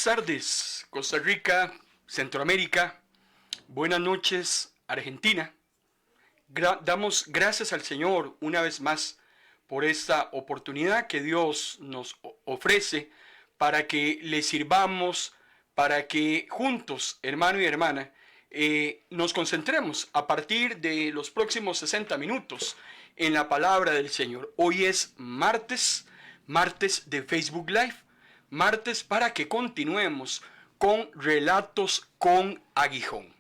tardes, Costa Rica, Centroamérica. Buenas noches, Argentina. Damos gracias al Señor una vez más por esta oportunidad que Dios nos ofrece para que le sirvamos, para que juntos, hermano y hermana, nos concentremos a partir de los próximos 60 minutos en la palabra del Señor. Hoy es martes de Facebook Live, martes para que continuemos con Relatos con Aguijón.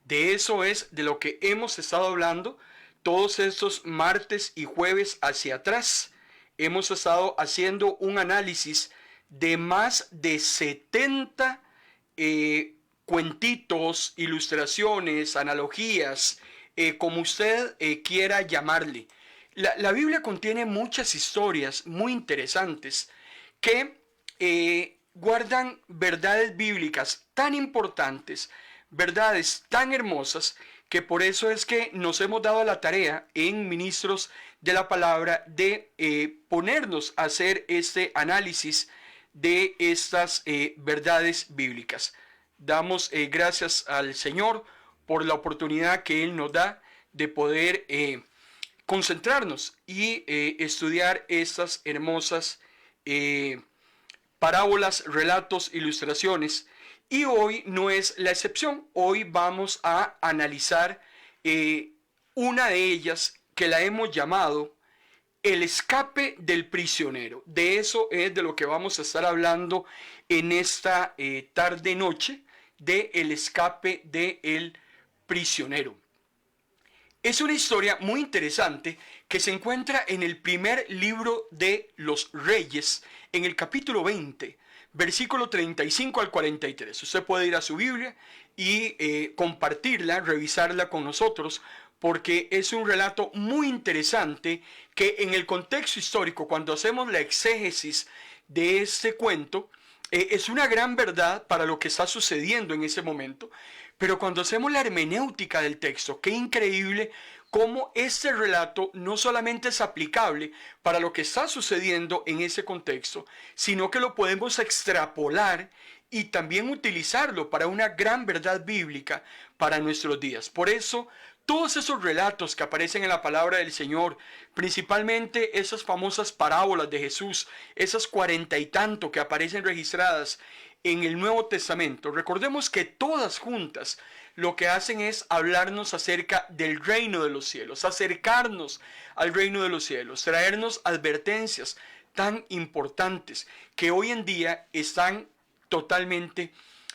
De eso es de lo que hemos estado hablando todos estos martes y jueves hacia atrás. Hemos estado haciendo un análisis de más de 70 cuentitos, ilustraciones, analogías, como usted quiera llamarle. La Biblia contiene muchas historias muy interesantes que guardan verdades bíblicas tan importantes, verdades tan hermosas, que por eso es que nos hemos dado la tarea en Ministros de la Palabra de ponernos a hacer este análisis de estas verdades bíblicas. Damos gracias al Señor por la oportunidad que Él nos da de poder concentrarnos y estudiar estas hermosas parábolas, relatos, ilustraciones. Y hoy no es la excepción. Hoy vamos a analizar una de ellas que la hemos llamado El escape del prisionero. De eso es de lo que vamos a estar hablando en esta tarde-noche, de El escape del prisionero. Es una historia muy interesante que se encuentra en el primer libro de los Reyes, en el capítulo 20, versículo 35 al 43. Usted puede ir a su Biblia y compartirla, revisarla con nosotros, porque es un relato muy interesante que en el contexto histórico, cuando hacemos la exégesis de este cuento, es una gran verdad para lo que está sucediendo en ese momento. Pero cuando hacemos la hermenéutica del texto, qué increíble cómo este relato no solamente es aplicable para lo que está sucediendo en ese contexto, sino que lo podemos extrapolar y también utilizarlo para una gran verdad bíblica para nuestros días. Por eso, todos esos relatos que aparecen en la palabra del Señor, principalmente esas famosas parábolas de Jesús, esas 40 y tanto que aparecen registradas en el Nuevo Testamento, recordemos que todas juntas lo que hacen es hablarnos acerca del reino de los cielos, acercarnos al reino de los cielos, traernos advertencias tan importantes que hoy en día están totalmente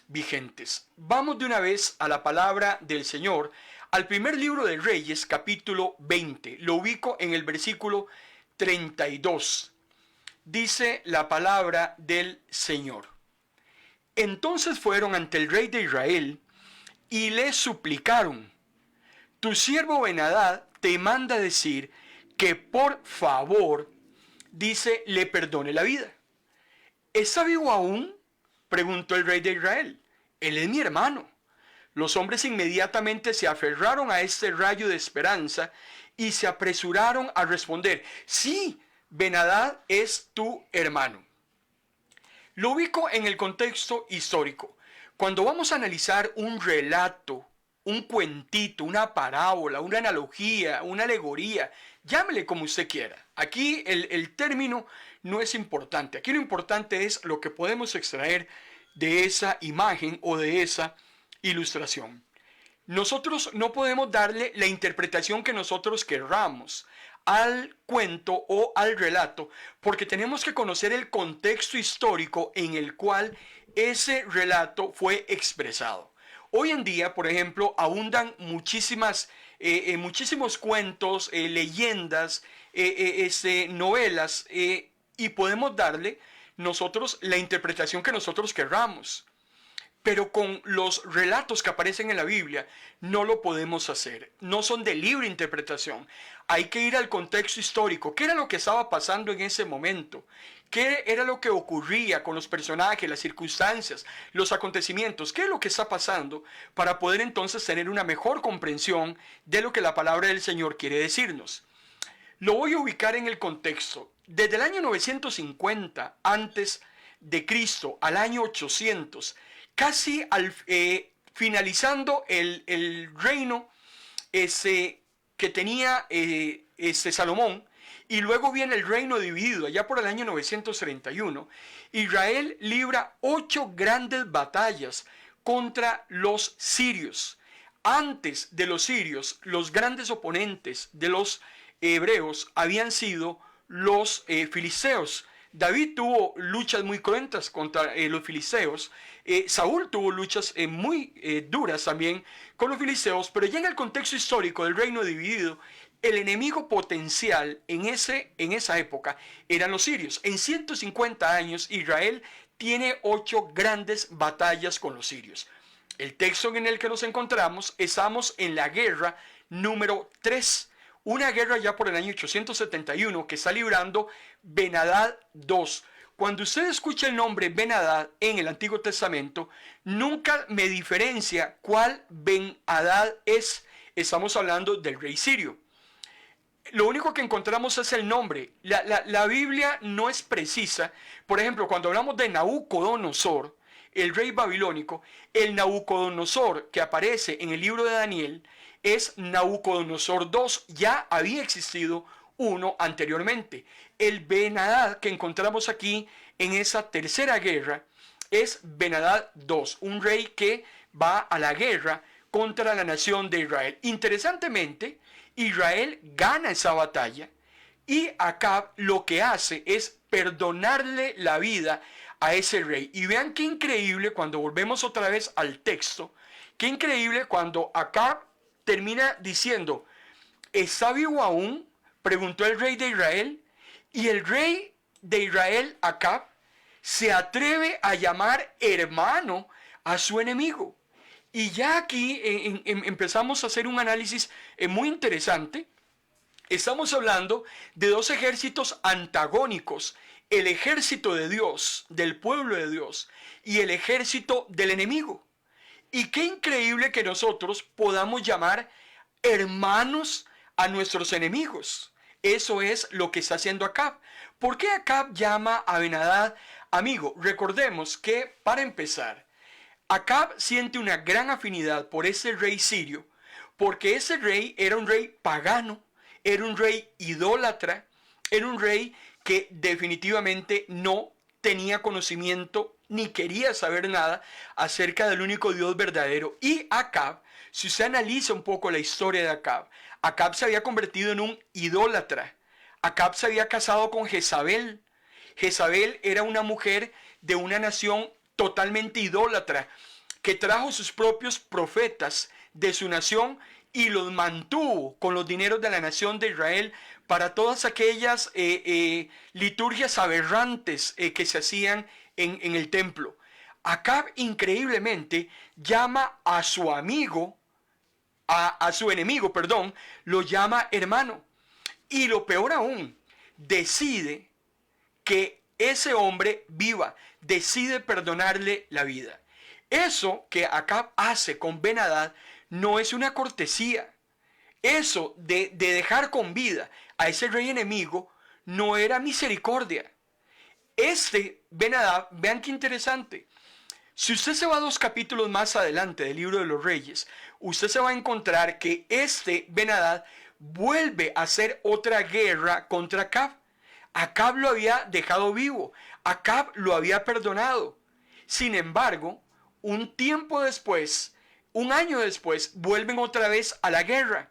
vigentes. Vamos de una vez a la palabra del Señor, al primer libro de Reyes, capítulo 20. Lo ubico en el versículo 32. Dice la palabra del Señor. Entonces fueron ante el rey de Israel y le suplicaron: tu siervo Ben-Hadad te manda decir que por favor, dice, le perdone la vida. ¿Está vivo aún?, preguntó el rey de Israel. Él es mi hermano. Los hombres inmediatamente se aferraron a este rayo de esperanza y se apresuraron a responder: sí, Ben-Hadad es tu hermano. Lo ubico en el contexto histórico. Cuando vamos a analizar un relato, un cuentito, una parábola, una analogía, una alegoría, llámele como usted quiera. Aquí el término no es importante. Aquí lo importante es lo que podemos extraer de esa imagen o de esa ilustración. Nosotros no podemos darle la interpretación que nosotros querramos al cuento o al relato, porque tenemos que conocer el contexto histórico en el cual ese relato fue expresado. Hoy en día, por ejemplo, abundan muchísimos cuentos, leyendas, novelas, y podemos darle nosotros la interpretación que nosotros querramos. Pero con los relatos que aparecen en la Biblia no lo podemos hacer. No son de libre interpretación. Hay que ir al contexto histórico. ¿Qué era lo que estaba pasando en ese momento? ¿Qué era lo que ocurría con los personajes, las circunstancias, los acontecimientos? ¿Qué es lo que está pasando? Para poder entonces tener una mejor comprensión de lo que la palabra del Señor quiere decirnos. Lo voy a ubicar en el contexto. Desde el año 950 antes de Cristo, al año 800, casi finalizando el reino que tenía Salomón, y luego viene el reino dividido, allá por el año 931, Israel libra 8 grandes batallas contra los sirios. Antes de los sirios, los grandes oponentes de los hebreos habían sido los filisteos. David tuvo luchas muy cruentas contra los filisteos. Saúl tuvo luchas muy duras también con los filisteos, pero ya en el contexto histórico del reino dividido, el enemigo potencial en esa época eran los sirios. En 150 años Israel tiene 8 grandes batallas con los sirios. El texto en el que nos encontramos, estamos en la guerra número 3. Una guerra ya por el año 871 que está librando Ben-Hadad II. Cuando usted escucha el nombre Ben-Hadad en el Antiguo Testamento, nunca me diferencia cuál Ben-Hadad es. Estamos hablando del rey sirio. Lo único que encontramos es el nombre. La Biblia no es precisa. Por ejemplo, cuando hablamos de Nabucodonosor, el rey babilónico, el Nabucodonosor que aparece en el libro de Daniel es Nabucodonosor II. Ya había existido uno anteriormente. El Ben-Hadad que encontramos aquí en esa tercera guerra es Ben-Hadad II, un rey que va a la guerra contra la nación de Israel. Interesantemente, Israel gana esa batalla y Acab lo que hace es perdonarle la vida a ese rey. Y vean qué increíble cuando volvemos otra vez al texto, qué increíble cuando Acab termina diciendo, ¿está vivo aún?, preguntó el rey de Israel. Y el rey de Israel, Acab, se atreve a llamar hermano a su enemigo. Y ya aquí empezamos a hacer un análisis muy interesante. Estamos hablando de 2 ejércitos antagónicos: el ejército de Dios, del pueblo de Dios, y el ejército del enemigo. Y qué increíble que nosotros podamos llamar hermanos a nuestros enemigos. Eso es lo que está haciendo Acab. ¿Por qué Acab llama a Ben-Hadad amigo? Recordemos que, para empezar, Acab siente una gran afinidad por ese rey sirio, porque ese rey era un rey pagano, era un rey idólatra, era un rey que definitivamente no tenía conocimiento ni quería saber nada acerca del único Dios verdadero. Y Acab, si usted analiza un poco la historia de Acab, Acab se había convertido en un idólatra. Acab se había casado con Jezabel. Jezabel era una mujer de una nación totalmente idólatra, que trajo sus propios profetas de su nación y los mantuvo con los dineros de la nación de Israel para todas aquellas liturgias aberrantes que se hacían en el templo. Acab increíblemente llama a su amigo, a su enemigo, perdón, lo llama hermano. Y lo peor aún, decide que ese hombre viva, decide perdonarle la vida. Eso que Acab hace con Ben-Hadad no es una cortesía. Eso de dejar con vida a ese rey enemigo no era misericordia. Ben-Hadad, vean qué interesante. Si usted se va 2 capítulos más adelante del libro de los Reyes, usted se va a encontrar que Ben-Hadad vuelve a hacer otra guerra contra Acab. Acab lo había dejado vivo, Acab lo había perdonado. Sin embargo, un tiempo después, un año después, vuelven otra vez a la guerra.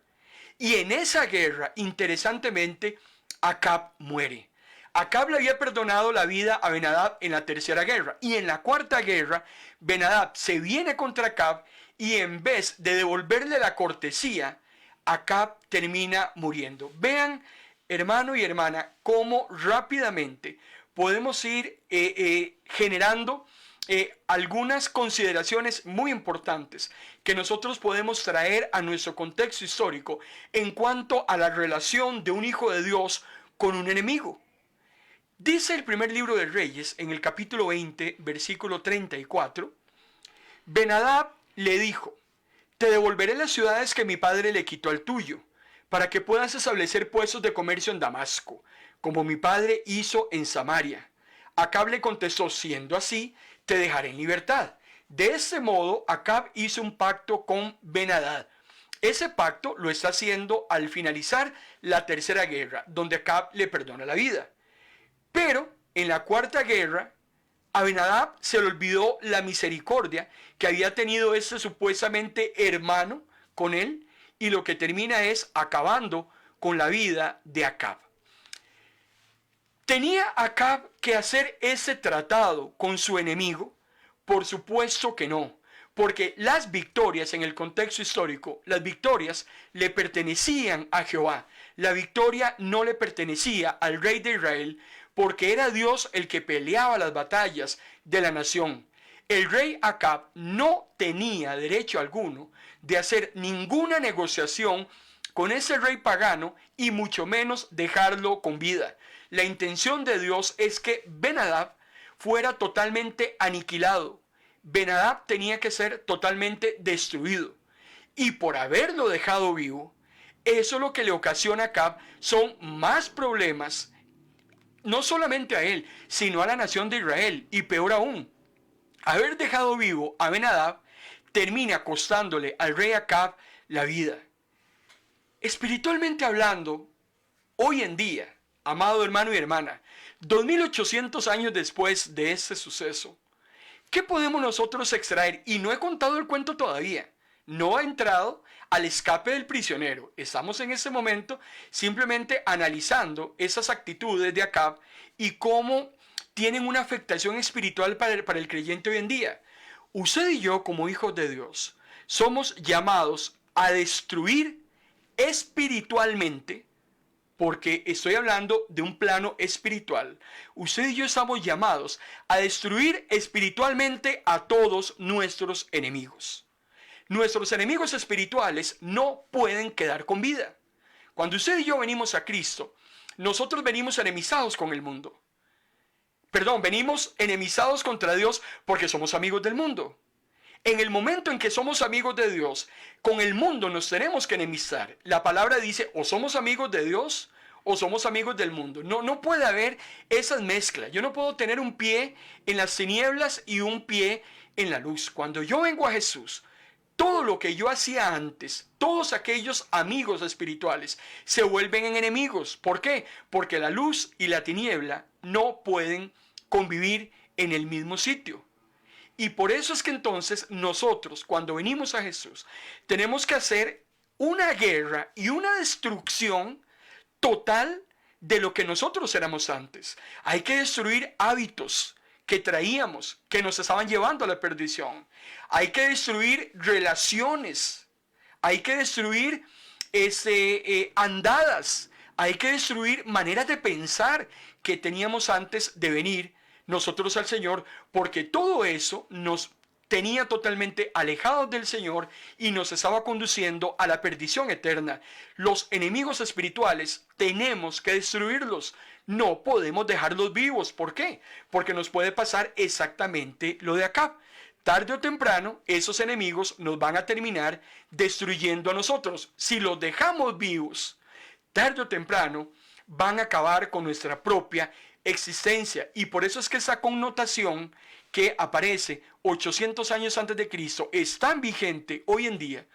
Y en esa guerra, interesantemente, Acab muere. Acab le había perdonado la vida a Ben-Hadad en la tercera guerra. Y en la cuarta guerra, Ben-Hadad se viene contra Acab y en vez de devolverle la cortesía, Acab termina muriendo. Vean, hermano y hermana, cómo rápidamente podemos ir generando algunas consideraciones muy importantes que nosotros podemos traer a nuestro contexto histórico en cuanto a la relación de un hijo de Dios con un enemigo. Dice el primer libro de Reyes, en el capítulo 20, versículo 34, Ben-Hadad le dijo: te devolveré las ciudades que mi padre le quitó al tuyo, para que puedas establecer puestos de comercio en Damasco, como mi padre hizo en Samaria. Acab le contestó: siendo así, te dejaré en libertad. De ese modo, Acab hizo un pacto con Ben-Hadad. Ese pacto lo está haciendo al finalizar la tercera guerra, donde Acab le perdona la vida. Pero en la cuarta guerra, a Ben-Hadad se le olvidó la misericordia que había tenido ese supuestamente hermano con él, y lo que termina es acabando con la vida de Acab. ¿Tenía Acab que hacer ese tratado con su enemigo? Por supuesto que no, porque las victorias en el contexto histórico, las victorias le pertenecían a Jehová. La victoria no le pertenecía al rey de Israel, porque era Dios el que peleaba las batallas de la nación. El rey Acab no tenía derecho alguno de hacer ninguna negociación con ese rey pagano, y mucho menos dejarlo con vida. La intención de Dios es que Ben-Hadad fuera totalmente aniquilado. Ben-Hadad tenía que ser totalmente destruido. Y por haberlo dejado vivo, eso lo que le ocasiona a Acab son más problemas, no solamente a él, sino a la nación de Israel. Y peor aún, haber dejado vivo a Ben-Hadad termina costándole al rey Acab la vida. Espiritualmente hablando, hoy en día, amado hermano y hermana, 2800 años después de este suceso, ¿qué podemos nosotros extraer? Y no he contado el cuento todavía. No ha entrado al escape del prisionero. Estamos en ese momento simplemente analizando esas actitudes de Acab y cómo tienen una afectación espiritual para el creyente hoy en día. Usted y yo, como hijos de Dios, somos llamados a destruir espiritualmente, porque estoy hablando de un plano espiritual. Usted y yo estamos llamados a destruir espiritualmente a todos nuestros enemigos. Nuestros enemigos espirituales no pueden quedar con vida. Cuando usted y yo venimos a Cristo, nosotros venimos enemizados con el mundo. Venimos enemizados contra Dios porque somos amigos del mundo. En el momento en que somos amigos de Dios, con el mundo nos tenemos que enemistar. La palabra dice: o somos amigos de Dios o somos amigos del mundo. No puede haber esas mezclas. Yo no puedo tener un pie en las tinieblas y un pie en la luz. Cuando yo vengo a Jesús, todo lo que yo hacía antes, todos aquellos amigos espirituales se vuelven en enemigos. ¿Por qué? Porque la luz y la tiniebla no pueden convivir en el mismo sitio. Y por eso es que entonces nosotros, cuando venimos a Jesús, tenemos que hacer una guerra y una destrucción total de lo que nosotros éramos antes. Hay que destruir hábitos que traíamos, que nos estaban llevando a la perdición. Hay que destruir relaciones. Hay que destruir andadas. Hay que destruir maneras de pensar que teníamos antes de venir nosotros al Señor, porque todo eso nos tenía totalmente alejados del Señor y nos estaba conduciendo a la perdición eterna. Los enemigos espirituales tenemos que destruirlos. No podemos dejarlos vivos. ¿Por qué? Porque nos puede pasar exactamente lo de acá. Tarde o temprano, esos enemigos nos van a terminar destruyendo a nosotros. Si los dejamos vivos, tarde o temprano, van a acabar con nuestra propia existencia. Y por eso es que esa connotación que aparece 800 años antes de Cristo es tan vigente hoy en día,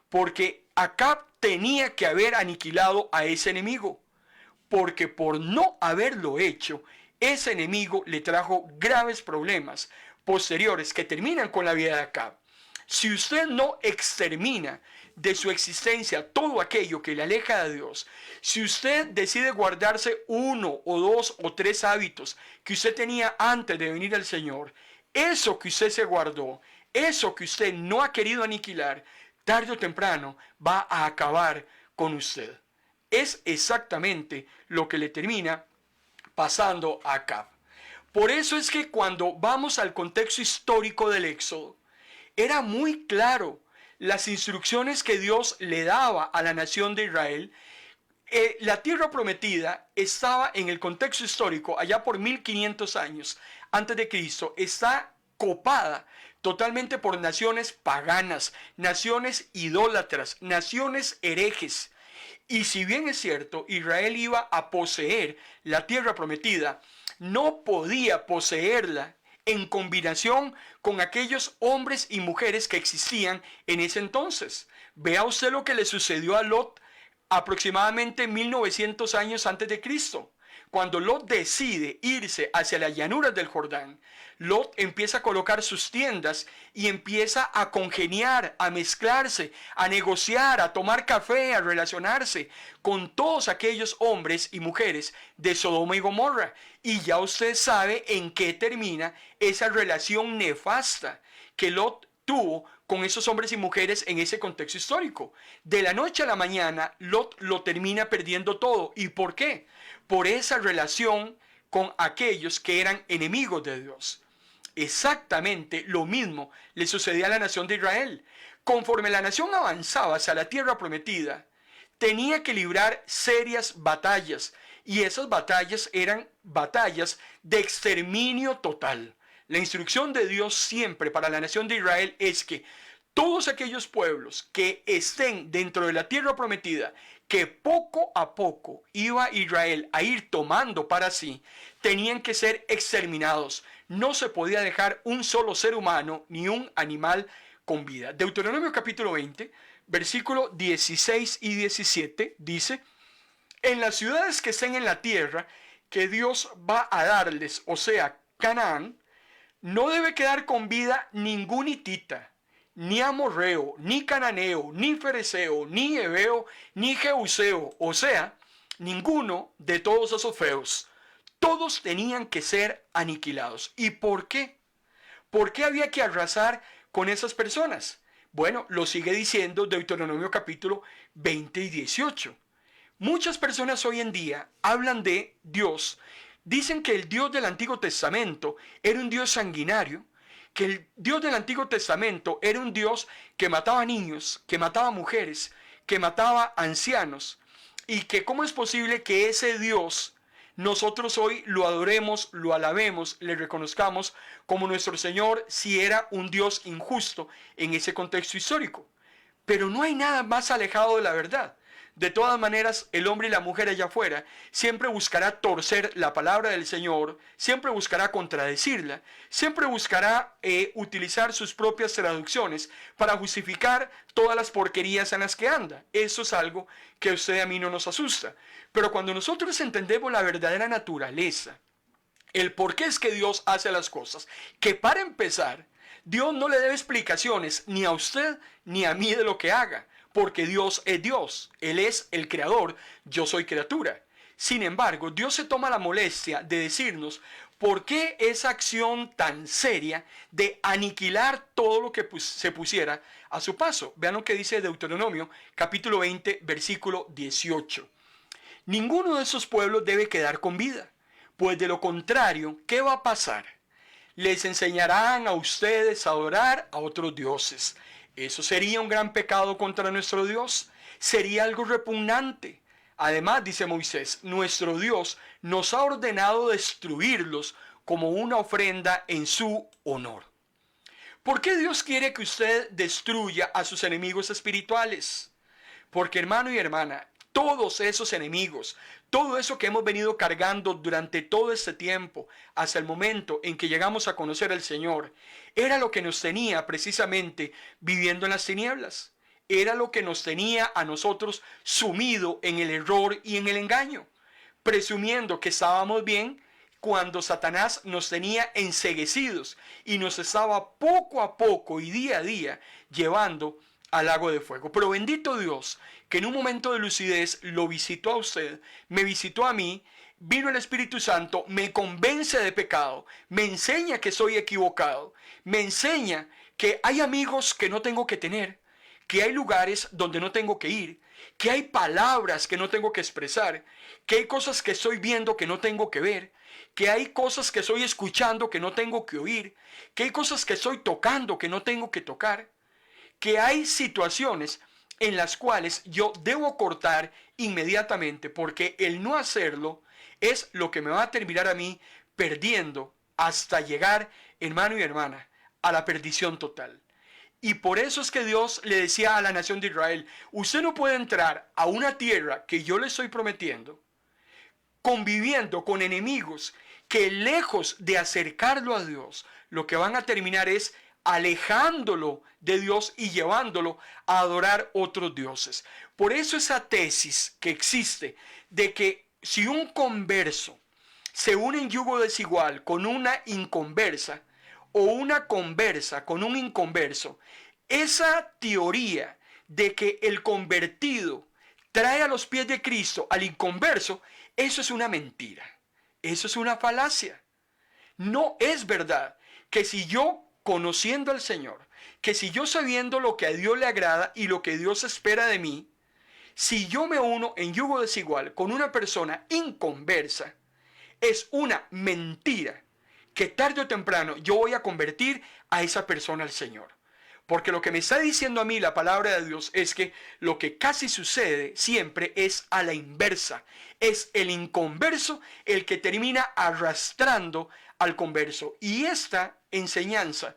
porque Acab tenía que haber aniquilado a ese enemigo, porque por no haberlo hecho, ese enemigo le trajo graves problemas posteriores que terminan con la vida de Acab. Si usted no extermina de su existencia todo aquello que le aleja de Dios, si usted decide guardarse 1 o 2 o 3 hábitos que usted tenía antes de venir al Señor, eso que usted se guardó, eso que usted no ha querido aniquilar, tarde o temprano va a acabar con usted. Es exactamente lo que le termina pasando a Acab. Por eso es que cuando vamos al contexto histórico del Éxodo, era muy claro las instrucciones que Dios le daba a la nación de Israel. La tierra prometida estaba en el contexto histórico, allá por 1500 años antes de Cristo, está copada totalmente por naciones paganas, naciones idólatras, naciones herejes. Y si bien es cierto, Israel iba a poseer la tierra prometida, no podía poseerla en combinación con aquellos hombres y mujeres que existían en ese entonces. Vea usted lo que le sucedió a Lot aproximadamente 1900 años antes de Cristo. Cuando Lot decide irse hacia las llanuras del Jordán, Lot empieza a colocar sus tiendas y empieza a congeniar, a mezclarse, a negociar, a tomar café, a relacionarse con todos aquellos hombres y mujeres de Sodoma y Gomorra. Y ya usted sabe en qué termina esa relación nefasta que Lot tuvo con esos hombres y mujeres en ese contexto histórico. De la noche a la mañana, Lot lo termina perdiendo todo. ¿Y por qué? Por esa relación con aquellos que eran enemigos de Dios. Exactamente lo mismo le sucedía a la nación de Israel. Conforme la nación avanzaba hacia la tierra prometida, tenía que librar serias batallas, y esas batallas eran batallas de exterminio total. La instrucción de Dios siempre para la nación de Israel es que todos aquellos pueblos que estén dentro de la tierra prometida, que poco a poco iba Israel a ir tomando para sí, tenían que ser exterminados. No se podía dejar un solo ser humano ni un animal con vida. Deuteronomio capítulo 20, versículo 16 y 17 dice: en las ciudades que estén en la tierra que Dios va a darles, o sea, Canaán, no debe quedar con vida ningún hitita, ni amorreo, ni cananeo, ni fereceo, ni heveo, ni jebuseo, o sea, ninguno de todos esos feos. Todos tenían que ser aniquilados. ¿Y por qué? ¿Por qué había que arrasar con esas personas? Bueno, lo sigue diciendo Deuteronomio capítulo 20 y 18. Muchas personas hoy en día hablan de Dios, dicen que el Dios del Antiguo Testamento era un Dios sanguinario, que el Dios del Antiguo Testamento era un Dios que mataba niños, que mataba mujeres, que mataba ancianos, y que cómo es posible que ese Dios nosotros hoy lo adoremos, lo alabemos, le reconozcamos como nuestro Señor, si era un Dios injusto en ese contexto histórico. Pero no hay nada más alejado de la verdad. De todas maneras, el hombre y la mujer allá afuera siempre buscará torcer la palabra del Señor, siempre buscará contradecirla, siempre buscará utilizar sus propias traducciones para justificar todas las porquerías en las que anda. Eso es algo que a usted y a mí no nos asusta. Pero cuando nosotros entendemos la verdadera naturaleza, el por qué es que Dios hace las cosas, que para empezar, Dios no le debe explicaciones ni a usted ni a mí de lo que haga, porque Dios es Dios, Él es el creador, yo soy criatura. Sin embargo, Dios se toma la molestia de decirnos por qué esa acción tan seria de aniquilar todo lo que se pusiera a su paso. Vean lo que dice Deuteronomio capítulo 20 versículo 18. Ninguno de esos pueblos debe quedar con vida, pues de lo contrario, ¿qué va a pasar? Les enseñarán a ustedes a adorar a otros dioses. Eso sería un gran pecado contra nuestro Dios. Sería algo repugnante. Además, dice Moisés, nuestro Dios nos ha ordenado destruirlos como una ofrenda en su honor. ¿Por qué Dios quiere que usted destruya a sus enemigos espirituales? Porque, hermano y hermana, todos esos enemigos, todo eso que hemos venido cargando durante todo este tiempo, hasta el momento en que llegamos a conocer al Señor, era lo que nos tenía precisamente viviendo en las tinieblas. Era lo que nos tenía a nosotros sumido en el error y en el engaño, presumiendo que estábamos bien cuando Satanás nos tenía enceguecidos y nos estaba poco a poco y día a día llevando al lago de fuego. Pero bendito Dios, que en un momento de lucidez lo visitó a usted, me visitó a mí, vino el Espíritu Santo, me convence de pecado, me enseña que soy equivocado, me enseña que hay amigos que no tengo que tener, que hay lugares donde no tengo que ir, que hay palabras que no tengo que expresar, que hay cosas que estoy viendo que no tengo que ver, que hay cosas que estoy escuchando que no tengo que oír, que hay cosas que estoy tocando que no tengo que tocar, que hay situaciones en las cuales yo debo cortar inmediatamente, porque el no hacerlo es lo que me va a terminar a mí perdiendo hasta llegar, hermano y hermana, a la perdición total. Y por eso es que Dios le decía a la nación de Israel, usted no puede entrar a una tierra que yo le estoy prometiendo, conviviendo con enemigos que lejos de acercarlo a Dios, lo que van a terminar es alejándolo de Dios y llevándolo a adorar otros dioses. Por eso esa tesis que existe de que si un converso se une en yugo desigual con una inconversa o una conversa con un inconverso, esa teoría de que el convertido trae a los pies de Cristo al inconverso, eso es una mentira. Eso es una falacia. No es verdad que si yo, conociendo al Señor, que si yo sabiendo lo que a Dios le agrada y lo que Dios espera de mí, si yo me uno en yugo desigual con una persona inconversa, es una mentira que tarde o temprano yo voy a convertir a esa persona al Señor. Porque lo que me está diciendo a mí la palabra de Dios es que lo que casi sucede siempre es a la inversa. Es el inconverso el que termina arrastrando al converso. Y esta enseñanza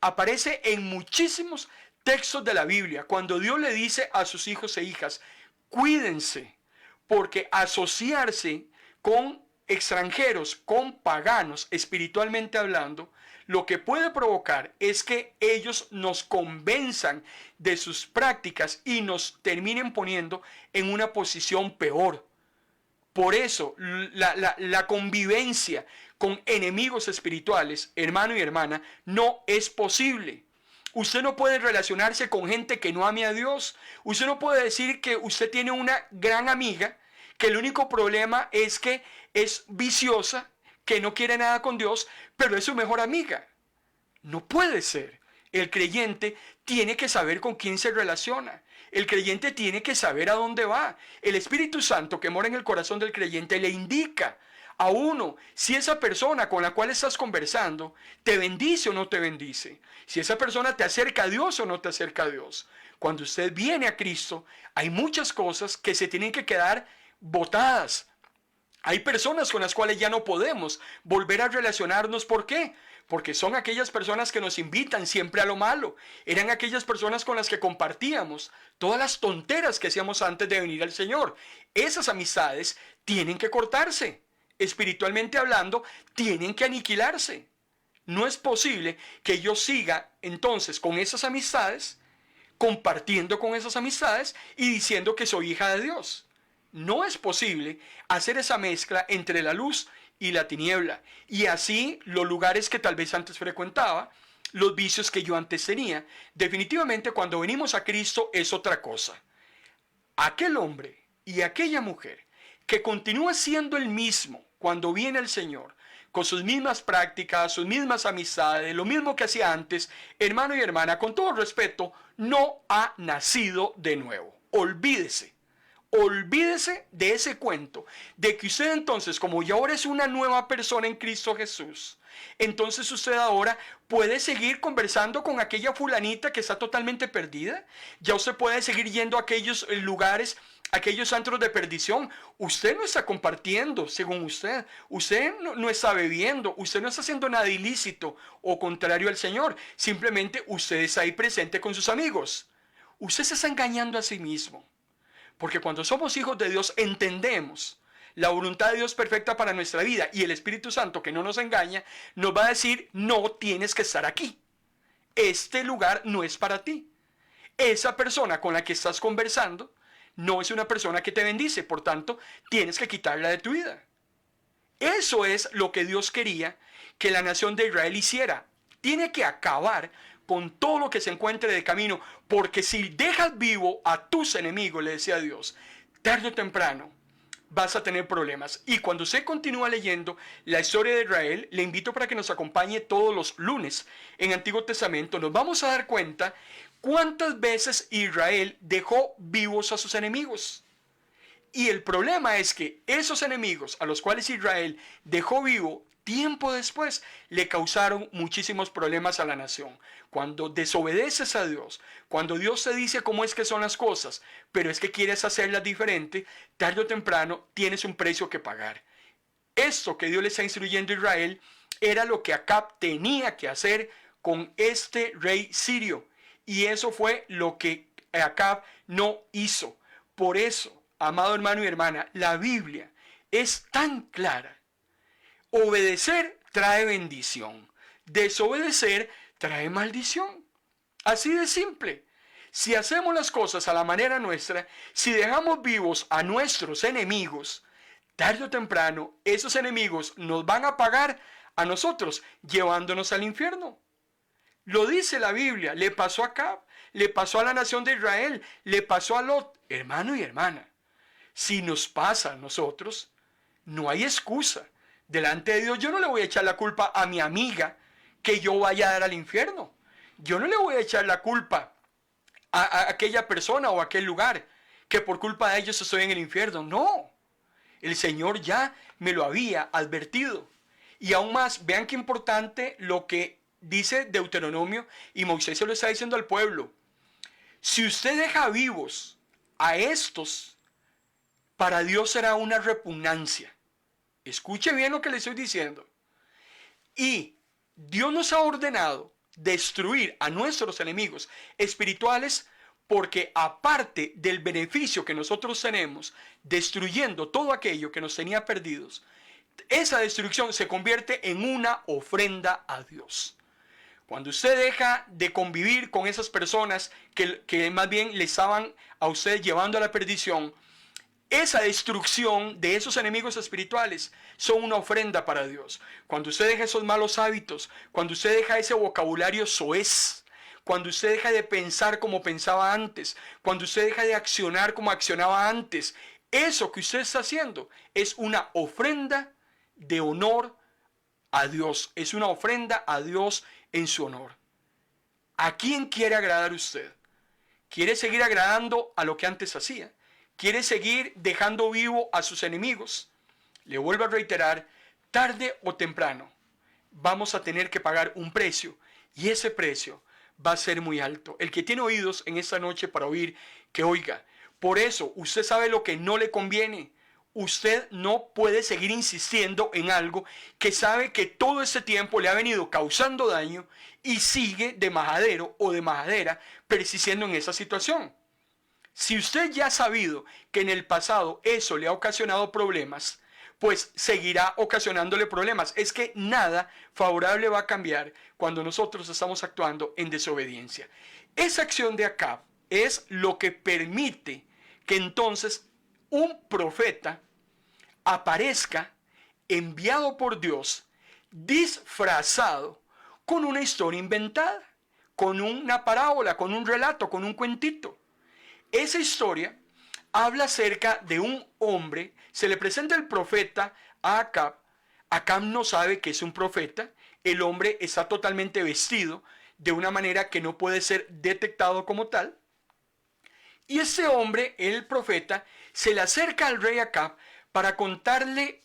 aparece en muchísimos textos de la Biblia. Cuando Dios le dice a sus hijos e hijas, cuídense, porque asociarse con extranjeros, con paganos, espiritualmente hablando, lo que puede provocar es que ellos nos convenzan de sus prácticas y nos terminen poniendo en una posición peor. Por eso, la convivencia con enemigos espirituales, hermano y hermana, no es posible. Usted no puede relacionarse con gente que no ame a Dios. Usted no puede decir que usted tiene una gran amiga, que el único problema es que es viciosa, que no quiere nada con Dios, pero es su mejor amiga. No puede ser. El creyente tiene que saber con quién se relaciona. El creyente tiene que saber a dónde va. El Espíritu Santo que mora en el corazón del creyente le indica a uno si esa persona con la cual estás conversando te bendice o no te bendice. Si esa persona te acerca a Dios o no te acerca a Dios. Cuando usted viene a Cristo, hay muchas cosas que se tienen que quedar botadas. Hay personas con las cuales ya no podemos volver a relacionarnos. ¿Por qué? Porque son aquellas personas que nos invitan siempre a lo malo. Eran aquellas personas con las que compartíamos todas las tonteras que hacíamos antes de venir al Señor. Esas amistades tienen que cortarse. Espiritualmente hablando, tienen que aniquilarse. No es posible que yo siga entonces con esas amistades, compartiendo con esas amistades y diciendo que soy hija de Dios. No es posible hacer esa mezcla entre la luz y la tiniebla. Y así los lugares que tal vez antes frecuentaba, los vicios que yo antes tenía, definitivamente cuando venimos a Cristo es otra cosa. Aquel hombre y aquella mujer que continúa siendo el mismo cuando viene el Señor, con sus mismas prácticas, sus mismas amistades, lo mismo que hacía antes, hermano y hermana, con todo respeto, no ha nacido de nuevo. Olvídese. Olvídese de ese cuento, de que usted entonces, como ya ahora es una nueva persona en Cristo Jesús, entonces usted ahora puede seguir conversando con aquella fulanita que está totalmente perdida. Ya usted puede seguir yendo a aquellos lugares, aquellos antros de perdición. Usted no está compartiendo, según usted. Usted no está bebiendo, usted no está haciendo nada ilícito o contrario al Señor. Simplemente usted está ahí presente con sus amigos. Usted se está engañando a sí mismo. Porque cuando somos hijos de Dios entendemos la voluntad de Dios perfecta para nuestra vida y el Espíritu Santo que no nos engaña nos va a decir no tienes que estar aquí. Este lugar no es para ti. Esa persona con la que estás conversando no es una persona que te bendice, por tanto tienes que quitarla de tu vida. Eso es lo que Dios quería que la nación de Israel hiciera. Tiene que acabar con todo lo que se encuentre de camino, porque si dejas vivo a tus enemigos, le decía Dios, tarde o temprano vas a tener problemas. Y cuando usted continúa leyendo la historia de Israel, le invito para que nos acompañe todos los lunes en Antiguo Testamento, nos vamos a dar cuenta cuántas veces Israel dejó vivos a sus enemigos. Y el problema es que esos enemigos a los cuales Israel dejó vivo, tiempo después le causaron muchísimos problemas a la nación. Cuando desobedeces a Dios, cuando Dios te dice cómo es que son las cosas, pero es que quieres hacerlas diferente, tarde o temprano tienes un precio que pagar. Esto que Dios le está instruyendo a Israel era lo que Acab tenía que hacer con este rey sirio. Y eso fue lo que Acab no hizo. Por eso, amado hermano y hermana, la Biblia es tan clara Obedecer trae bendición. Desobedecer trae maldición. Así de simple. Si hacemos las cosas a la manera nuestra, si dejamos vivos a nuestros enemigos, tarde o temprano esos enemigos nos van a pagar a nosotros llevándonos al infierno. Lo dice la Biblia, le pasó a Acab, le pasó a la nación de Israel, le pasó a Lot. Hermano y hermana, si nos pasa a nosotros, no hay excusa. Delante de Dios yo no le voy a echar la culpa a mi amiga que yo vaya a dar al infierno. Yo no le voy a echar la culpa a aquella persona o a aquel lugar que por culpa de ellos estoy en el infierno. No, el Señor ya me lo había advertido. Y aún más, vean qué importante lo que dice Deuteronomio, y Moisés se lo está diciendo al pueblo. Si usted deja vivos a estos, para Dios será una repugnancia. Escuche bien lo que le estoy diciendo. Y Dios nos ha ordenado destruir a nuestros enemigos espirituales, porque aparte del beneficio que nosotros tenemos destruyendo todo aquello que nos tenía perdidos, esa destrucción se convierte en una ofrenda a Dios. Cuando usted deja de convivir con esas personas que más bien le estaban a usted llevando a la perdición, esa destrucción de esos enemigos espirituales son una ofrenda para Dios. Cuando usted deja esos malos hábitos, cuando usted deja ese vocabulario soez, cuando usted deja de pensar como pensaba antes, cuando usted deja de accionar como accionaba antes, eso que usted está haciendo es una ofrenda de honor a Dios. Es una ofrenda a Dios en su honor. ¿A quién quiere agradar usted? ¿Quiere seguir agradando a lo que antes hacía? ¿Quiere seguir dejando vivo a sus enemigos? Le vuelvo a reiterar, tarde o temprano vamos a tener que pagar un precio, y ese precio va a ser muy alto. El que tiene oídos en esta noche para oír, que oiga. Por eso, usted sabe lo que no le conviene. Usted no puede seguir insistiendo en algo que sabe que todo este tiempo le ha venido causando daño y sigue de majadero o de majadera persistiendo en esa situación. Si usted ya ha sabido que en el pasado eso le ha ocasionado problemas, pues seguirá ocasionándole problemas. Es que nada favorable va a cambiar cuando nosotros estamos actuando en desobediencia. Esa acción de Acab es lo que permite que entonces un profeta aparezca enviado por Dios, disfrazado con una historia inventada, con una parábola, con un relato, con un cuentito. Esa historia habla acerca de un hombre. Se le presenta el profeta a Acab. Acab no sabe que es un profeta. El hombre está totalmente vestido de una manera que no puede ser detectado como tal. Y ese hombre, el profeta, se le acerca al rey Acab para contarle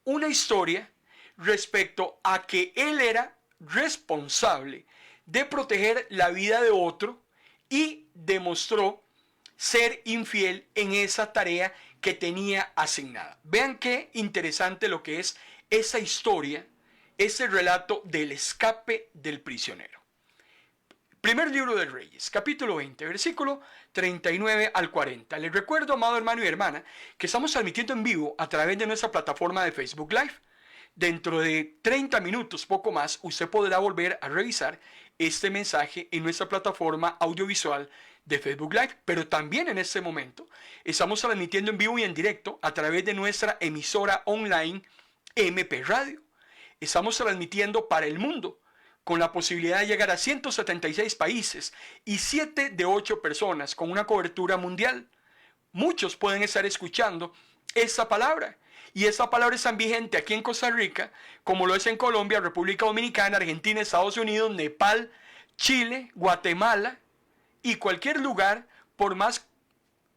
una historia respecto a que él era responsable de proteger la vida de otro, y demostró ser infiel en esa tarea que tenía asignada. Vean qué interesante lo que es esa historia, ese relato del escape del prisionero. Primer libro de Reyes, capítulo 20, versículo 39 al 40. Les recuerdo, amado hermano y hermana, que estamos transmitiendo en vivo a través de nuestra plataforma de Facebook Live. Dentro de 30 minutos, poco más, usted podrá volver a revisar este mensaje en nuestra plataforma audiovisual de Facebook Live. Pero también en este momento estamos transmitiendo en vivo y en directo a través de nuestra emisora online MP Radio. Estamos transmitiendo para el mundo, con la posibilidad de llegar a 176 países y 7 de 8 personas, con una cobertura mundial. Muchos pueden estar escuchando esta palabra, y esta palabra es tan vigente aquí en Costa Rica como lo es en Colombia, República Dominicana, Argentina, Estados Unidos, Nepal, Chile, Guatemala y cualquier lugar, por más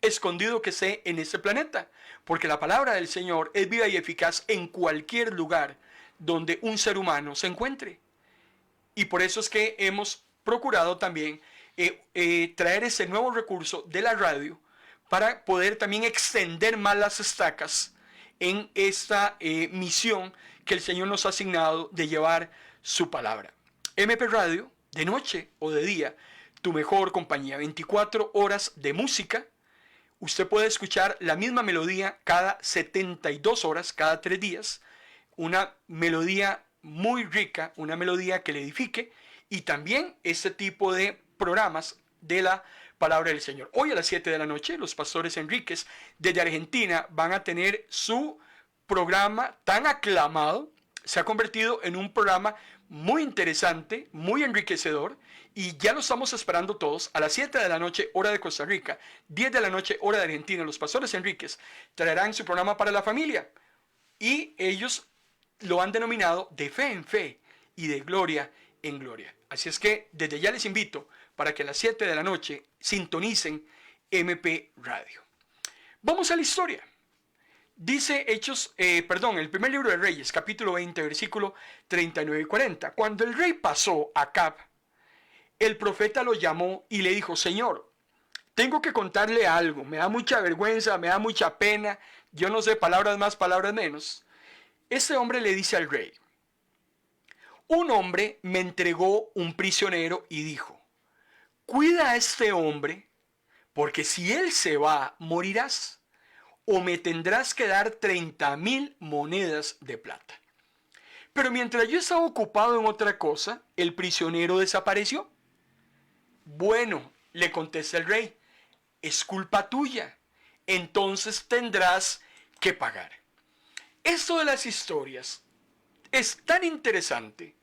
escondido que esté en este planeta, porque la palabra del Señor es viva y eficaz en cualquier lugar donde un ser humano se encuentre. Y por eso es que hemos procurado también traer ese nuevo recurso de la radio para poder también extender más las estacas en esta misión que el Señor nos ha asignado de llevar su palabra. MP Radio, de noche o de día, tu mejor compañía, 24 horas de música. Usted puede escuchar la misma melodía cada 72 horas, cada 3 días. una melodía muy rica, una melodía que le edifique, y también este tipo de programas de la palabra del Señor. Hoy a las 7 de la noche, los pastores Enríquez desde Argentina van a tener su programa tan aclamado. Se ha convertido en un programa muy interesante, muy enriquecedor, y ya lo estamos esperando todos. A las 7 de la noche, hora de Costa Rica, 10 de la noche, hora de Argentina, los pastores Enríquez traerán su programa para la familia, y ellos lo han denominado de fe en fe y de gloria en gloria. Así es que desde ya les invito para que a las 7 de la noche sintonicen MP Radio. Vamos a la historia. Dice el primer libro de Reyes, capítulo 20, versículo 39 y 40. Cuando el rey pasó a Acab, el profeta lo llamó y le dijo: Señor, tengo que contarle algo, me da mucha vergüenza, me da mucha pena, yo no sé, palabras más, palabras menos. Este hombre le dice al rey: un hombre me entregó un prisionero y dijo: cuida a este hombre, porque si él se va, morirás, o me tendrás que dar 30,000 monedas de plata. Pero mientras yo estaba ocupado en otra cosa, el prisionero desapareció. Bueno, le contesta el rey, es culpa tuya, entonces tendrás que pagar. Esto de las historias es tan interesante.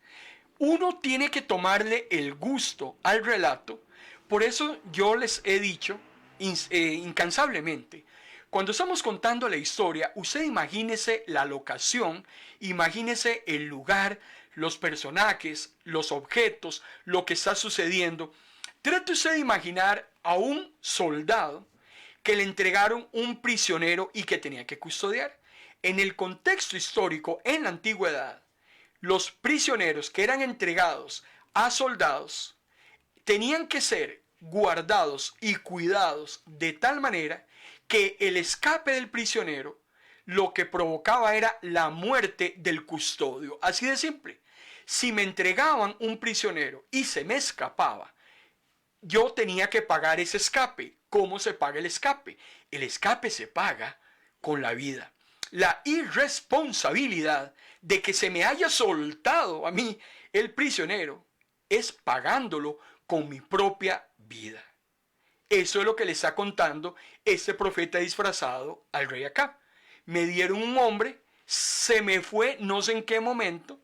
Uno tiene que tomarle el gusto al relato. Por eso yo les he dicho incansablemente, cuando estamos contando la historia, usted imagínese la locación, imagínese el lugar, los personajes, los objetos, lo que está sucediendo. Trate usted de imaginar a un soldado que le entregaron un prisionero y que tenía que custodiar. En el contexto histórico, en la antigüedad, los prisioneros que eran entregados a soldados tenían que ser guardados y cuidados de tal manera que el escape del prisionero lo que provocaba era la muerte del custodio. Así de simple. Si me entregaban un prisionero y se me escapaba, yo tenía que pagar ese escape. ¿Cómo se paga el escape? El escape se paga con la vida. La irresponsabilidad de que se me haya soltado a mí el prisionero es pagándolo con mi propia vida. Eso es lo que le está contando este profeta disfrazado al rey Acab. Me dieron un hombre, se me fue no sé en qué momento,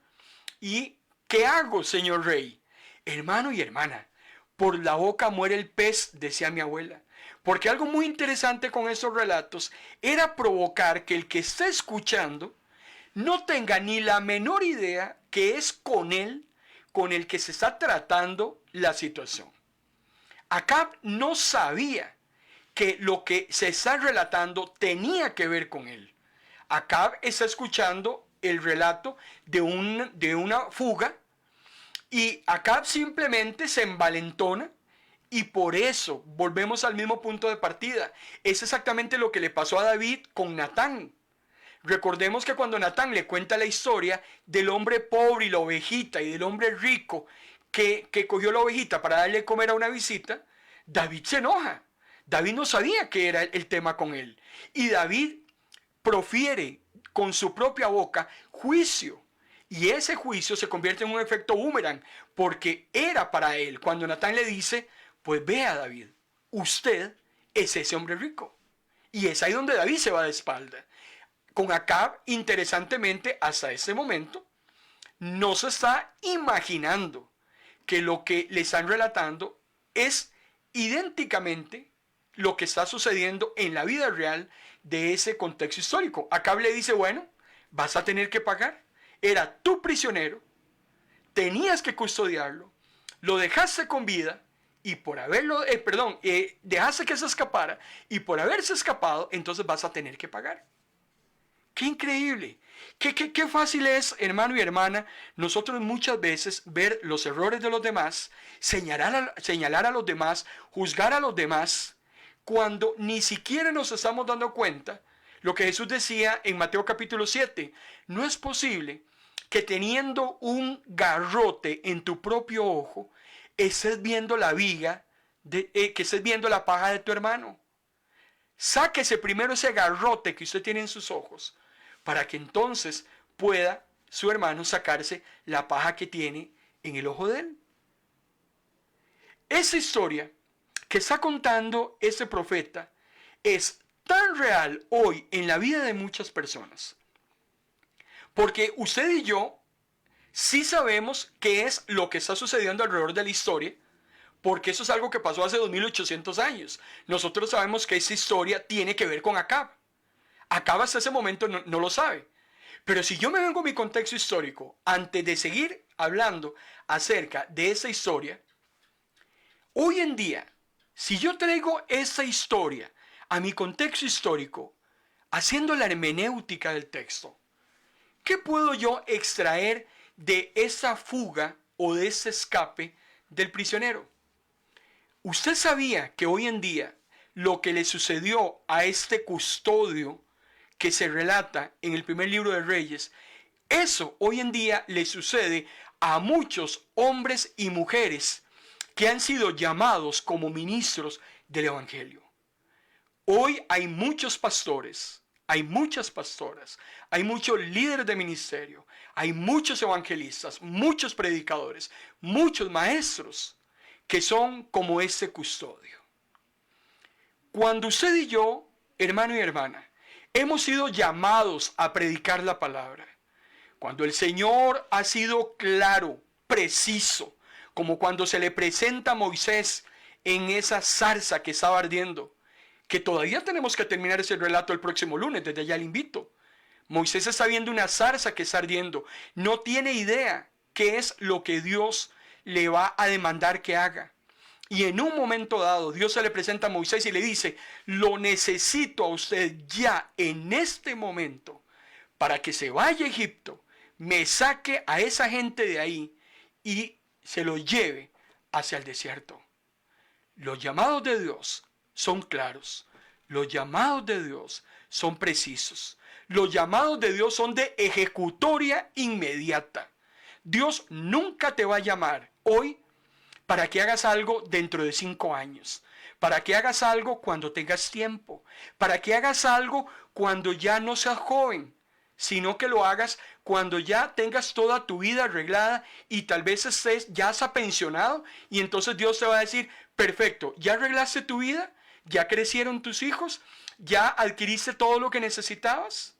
y ¿qué hago, señor rey? Hermano y hermana, por la boca muere el pez, decía mi abuela. Porque algo muy interesante con esos relatos era provocar que el que está escuchando no tenga ni la menor idea que es con él con el que se está tratando la situación. Acab no sabía que lo que se está relatando tenía que ver con él. Acab está escuchando el relato de una fuga, y Acab simplemente se envalentona, y por eso volvemos al mismo punto de partida. Es exactamente lo que le pasó a David con Natán. Recordemos que cuando Natán le cuenta la historia del hombre pobre y la ovejita, y del hombre rico que cogió la ovejita para darle de comer a una visita, David se enoja. David no sabía qué era el tema con él. Y David profiere con su propia boca juicio. Y ese juicio se convierte en un efecto boomerang, porque era para él cuando Natán le dice: pues vea, David, usted es ese hombre rico. Y es ahí donde David se va de espalda. Con Acab, interesantemente, hasta ese momento, no se está imaginando que lo que le están relatando es idénticamente lo que está sucediendo en la vida real de ese contexto histórico. Acab le dice: bueno, vas a tener que pagar. Era tu prisionero, tenías que custodiarlo, lo dejaste con vida, y por haberlo, dejaste que se escapara, y por haberse escapado, entonces vas a tener que pagar. ¡Qué increíble! Qué fácil es, hermano y hermana, nosotros muchas veces ver los errores de los demás, señalar a los demás, juzgar a los demás, cuando ni siquiera nos estamos dando cuenta lo que Jesús decía en Mateo capítulo 7. No es posible que teniendo un garrote en tu propio ojo, estés viendo la viga, que estés viendo la paja de tu hermano. Sáquese primero ese garrote que usted tiene en sus ojos, para que entonces pueda su hermano sacarse la paja que tiene en el ojo de él. Esa historia que está contando ese profeta es tan real hoy en la vida de muchas personas. Porque usted y yo sí sabemos qué es lo que está sucediendo alrededor de la historia, porque eso es algo que pasó hace 2800 años. Nosotros sabemos que esa historia tiene que ver con Acab. Acab hasta ese momento no lo sabe. Pero si yo me vengo a mi contexto histórico, antes de seguir hablando acerca de esa historia, hoy en día, si yo traigo esa historia a mi contexto histórico, haciendo la hermenéutica del texto, ¿qué puedo yo extraer de esa fuga o de ese escape del prisionero? ¿Usted sabía que hoy en día lo que le sucedió a este custodio que se relata en el primer libro de Reyes, eso hoy en día le sucede a muchos hombres y mujeres que han sido llamados como ministros del Evangelio? Hoy hay muchos pastores, hay muchas pastoras, hay muchos líderes de ministerio, hay muchos evangelistas, muchos predicadores, muchos maestros que son como este custodio. Cuando usted y yo, hermano y hermana, hemos sido llamados a predicar la palabra, cuando el Señor ha sido claro, preciso, como cuando se le presenta a Moisés en esa zarza que estaba ardiendo, que todavía tenemos que terminar ese relato el próximo lunes, desde allá le invito. Moisés está viendo una zarza que está ardiendo, no tiene idea qué es lo que Dios le va a demandar que haga. Y en un momento dado, Dios se le presenta a Moisés y le dice, lo necesito a usted ya en este momento para que se vaya a Egipto, me saque a esa gente de ahí y se lo lleve hacia el desierto. Los llamados de Dios son claros. Los llamados de Dios son precisos. Los llamados de Dios son de ejecutoria inmediata. Dios nunca te va a llamar hoy para que hagas algo dentro de 5 años, para que hagas algo cuando tengas tiempo, para que hagas algo cuando ya no seas joven, sino que lo hagas cuando ya tengas toda tu vida arreglada y tal vez estés ya pensionado, y entonces Dios te va a decir, perfecto, ya arreglaste tu vida, ya crecieron tus hijos, ya adquiriste todo lo que necesitabas,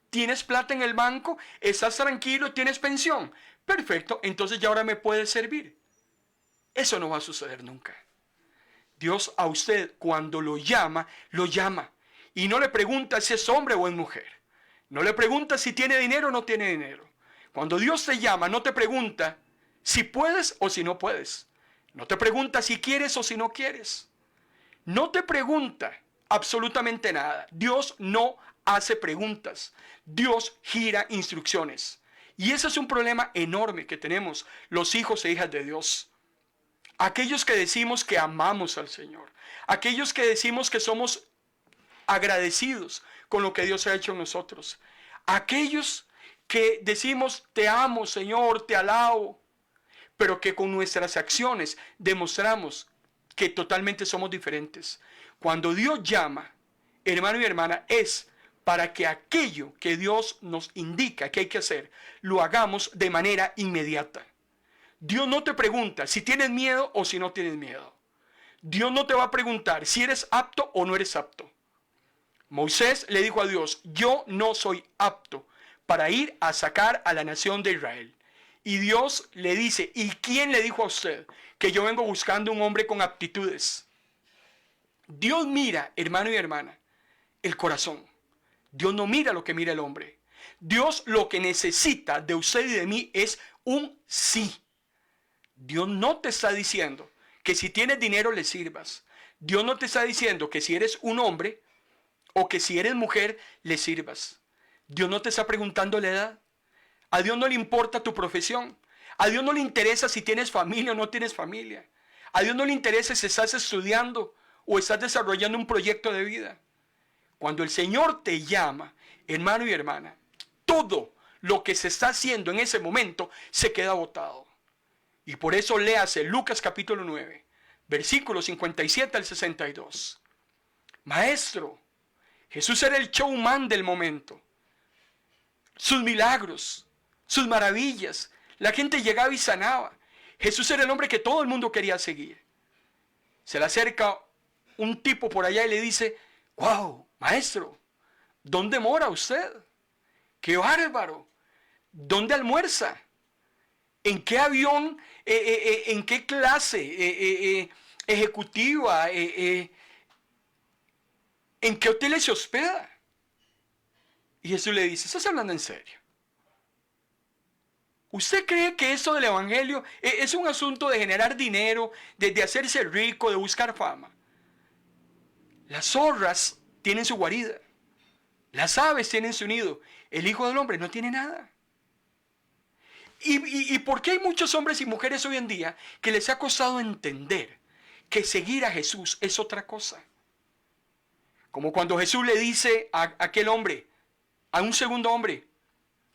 tienes plata en el banco, estás tranquilo, tienes pensión, perfecto, entonces ya ahora me puedes servir. Eso no va a suceder nunca. Dios a usted cuando lo llama y no le pregunta si es hombre o es mujer. No le pregunta si tiene dinero o no tiene dinero. Cuando Dios te llama, no te pregunta si puedes o si no puedes. No te pregunta si quieres o si no quieres. No te pregunta absolutamente nada. Dios no hace preguntas. Dios gira instrucciones. Y ese es un problema enorme que tenemos los hijos e hijas de Dios. Aquellos que decimos que amamos al Señor. Aquellos que decimos que somos agradecidos con lo que Dios ha hecho en nosotros. Aquellos que decimos te amo, Señor, te alabo, pero que con nuestras acciones demostramos que totalmente somos diferentes. Cuando Dios llama, hermano y hermana, es para que aquello que Dios nos indica que hay que hacer, lo hagamos de manera inmediata. Dios no te pregunta si tienes miedo o si no tienes miedo. Dios no te va a preguntar si eres apto o no eres apto. Moisés le dijo a Dios, yo no soy apto para ir a sacar a la nación de Israel. Y Dios le dice, ¿y quién le dijo a usted que yo vengo buscando un hombre con aptitudes? Dios mira, hermano y hermana, el corazón. Dios no mira lo que mira el hombre. Dios lo que necesita de usted y de mí es un sí. Dios no te está diciendo que si tienes dinero le sirvas. Dios no te está diciendo que si eres un hombre o que si eres mujer le sirvas. Dios no te está preguntando la edad. A Dios no le importa tu profesión. A Dios no le interesa si tienes familia o no tienes familia. A Dios no le interesa si estás estudiando o estás desarrollando un proyecto de vida. Cuando el Señor te llama, hermano y hermana, todo lo que se está haciendo en ese momento se queda botado. Y por eso léase Lucas capítulo 9, versículos 57 al 62. Maestro, Jesús era el showman del momento. sus milagros, sus maravillas. La gente llegaba y sanaba. Jesús era el hombre que todo el mundo quería seguir. Se le acerca un tipo por allá y le dice, wow, maestro, ¿dónde mora usted? ¡Qué bárbaro! ¿Dónde almuerza? ¿En qué avión? ¿En qué clase ejecutiva? ¿En qué hoteles se hospeda? Y Jesús le dice, ¿estás hablando en serio? ¿Usted cree que esto del evangelio es un asunto de generar dinero, de hacerse rico, de buscar fama? Las zorras tienen su guarida. Las aves tienen su nido. El Hijo del Hombre no tiene nada. ¿Y por qué hay muchos hombres y mujeres hoy en día que les ha costado entender que seguir a Jesús es otra cosa? Como cuando Jesús le dice a aquel hombre, a un segundo hombre,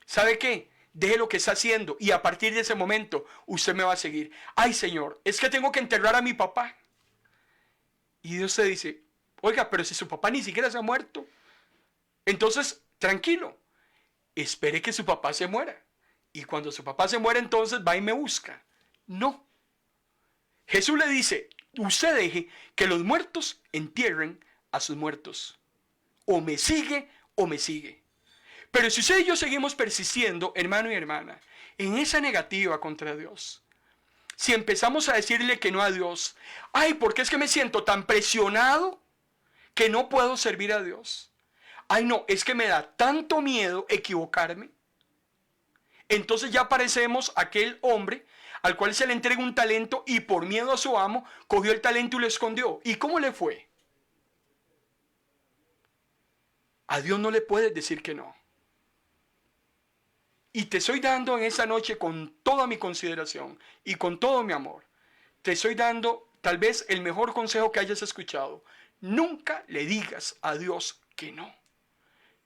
¿sabe qué? Deje lo que está haciendo y a partir de ese momento usted me va a seguir. Ay, Señor, es que tengo que enterrar a mi papá. Y Dios te dice, oiga, pero si su papá ni siquiera se ha muerto. Entonces, tranquilo, espere que su papá se muera. Y cuando su papá se muera, entonces va y me busca. No. Jesús le dice, usted deje que los muertos entierren a sus muertos. O me sigue o me sigue. Pero si usted y yo seguimos persistiendo, hermano y hermana, en esa negativa contra Dios, si empezamos a decirle que no a Dios, ay, ¿por qué es que me siento tan presionado que no puedo servir a Dios? Ay, no, es que me da tanto miedo equivocarme. Entonces ya parecemos aquel hombre al cual se le entrega un talento y por miedo a su amo, cogió el talento y lo escondió. ¿Y cómo le fue? A Dios no le puedes decir que no. Y te estoy dando en esa noche con toda mi consideración y con todo mi amor, te estoy dando tal vez el mejor consejo que hayas escuchado. Nunca le digas a Dios que no.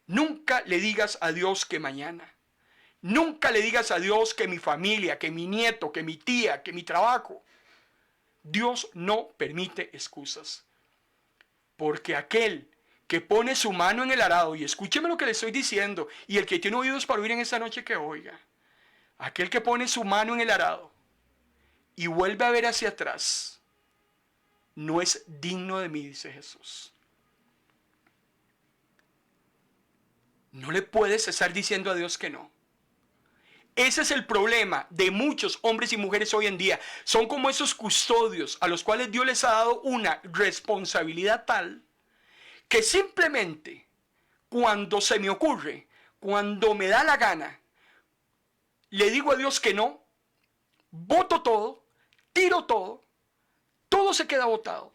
Nunca le digas a Dios que mañana. Nunca le digas a Dios que mi familia, que mi nieto, que mi tía, que mi trabajo. Dios no permite excusas. Porque aquel que pone su mano en el arado, y escúcheme lo que le estoy diciendo, y el que tiene oídos para oír en esta noche que oiga, aquel que pone su mano en el arado y vuelve a ver hacia atrás, no es digno de mí, dice Jesús. No le puedes estar diciendo a Dios que no. Ese es el problema de muchos hombres y mujeres hoy en día. Son como esos custodios a los cuales Dios les ha dado una responsabilidad tal que simplemente cuando se me ocurre, cuando me da la gana, le digo a Dios que no, boto todo, tiro todo, todo se queda botado,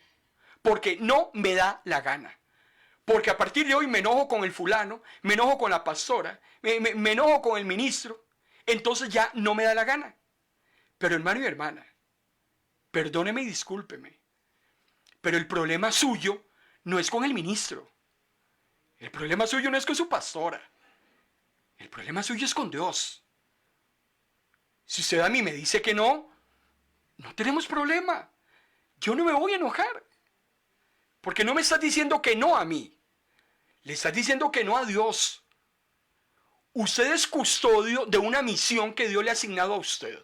porque no me da la gana. Porque a partir de hoy me enojo con el fulano, me enojo con la pastora, me enojo con el ministro, entonces ya no me da la gana. Pero hermano y hermana, perdóneme y discúlpeme, pero el problema suyo no es con el ministro. El problema suyo no es con su pastora. El problema suyo es con Dios. Si usted a mí me dice que no, no tenemos problema. Yo no me voy a enojar. Porque no me estás diciendo que no a mí. Le estás diciendo que no a Dios. Usted es custodio de una misión que Dios le ha asignado a usted.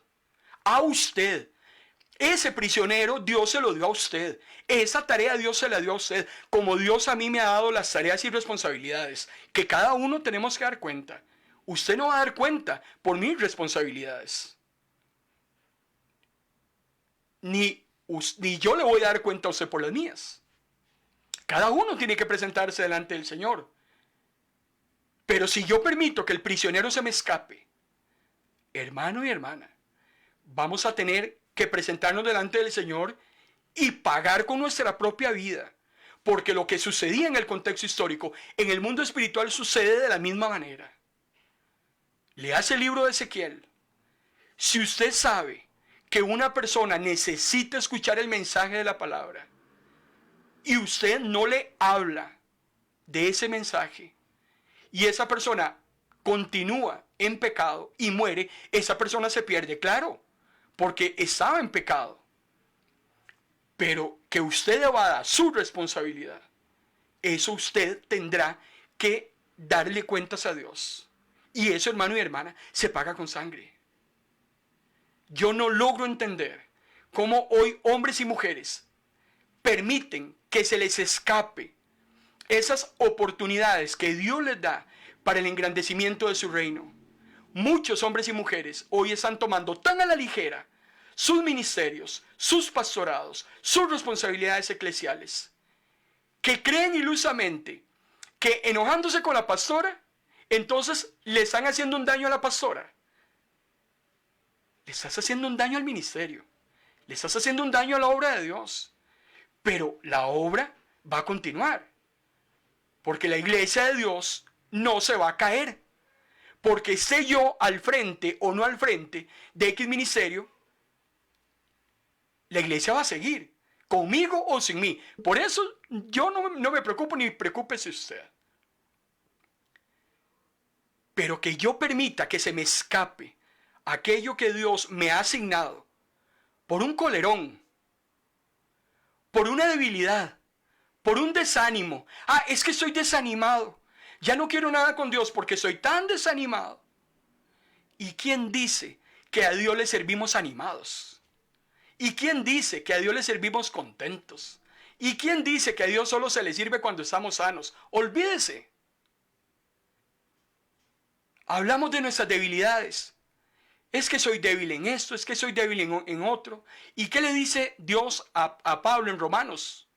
A usted. Ese prisionero Dios se lo dio a usted. Esa tarea Dios se la dio a usted. Como Dios a mí me ha dado las tareas y responsabilidades que cada uno tenemos que dar cuenta. Usted no va a dar cuenta por mis responsabilidades. Ni yo le voy a dar cuenta a usted por las mías. Cada uno tiene que presentarse delante del Señor. Pero si yo permito que el prisionero se me escape, hermano y hermana, vamos a tener que presentarnos delante del Señor y pagar con nuestra propia vida. Porque lo que sucedía en el contexto histórico, en el mundo espiritual sucede de la misma manera. Leas el libro de Ezequiel. Si usted sabe que una persona necesita escuchar el mensaje de la palabra y usted no le habla de ese mensaje y esa persona continúa en pecado y muere, esa persona se pierde, claro, porque estaba en pecado. Pero que usted evada su responsabilidad, eso usted tendrá que darle cuentas a Dios. Y eso, hermano y hermana, se paga con sangre. Yo no logro entender cómo hoy hombres y mujeres permiten que se les escape esas oportunidades que Dios les da para el engrandecimiento de su reino. Muchos hombres y mujeres hoy están tomando tan a la ligera sus ministerios, sus pastorados, sus responsabilidades eclesiales, que creen ilusamente que enojándose con la pastora, entonces le están haciendo un daño a la pastora. Le estás haciendo un daño al ministerio. Le estás haciendo un daño a la obra de Dios. Pero la obra va a continuar. Porque la iglesia de Dios no se va a caer. Porque esté yo al frente o no al frente de X ministerio, la iglesia va a seguir. Conmigo o sin mí. Por eso yo no me preocupo ni preocúpese usted. Pero que yo permita que se me escape aquello que Dios me ha asignado por un colerón, por una debilidad, por un desánimo. Ah, es que estoy desanimado. Ya no quiero nada con Dios porque soy tan desanimado. ¿Y quién dice que a Dios le servimos animados? ¿Y quién dice que a Dios le servimos contentos? ¿Y quién dice que a Dios solo se le sirve cuando estamos sanos? Olvídese. Hablamos de nuestras debilidades. Es que soy débil en esto, es que soy débil en otro. ¿Y qué le dice Dios a Pablo en Romanos?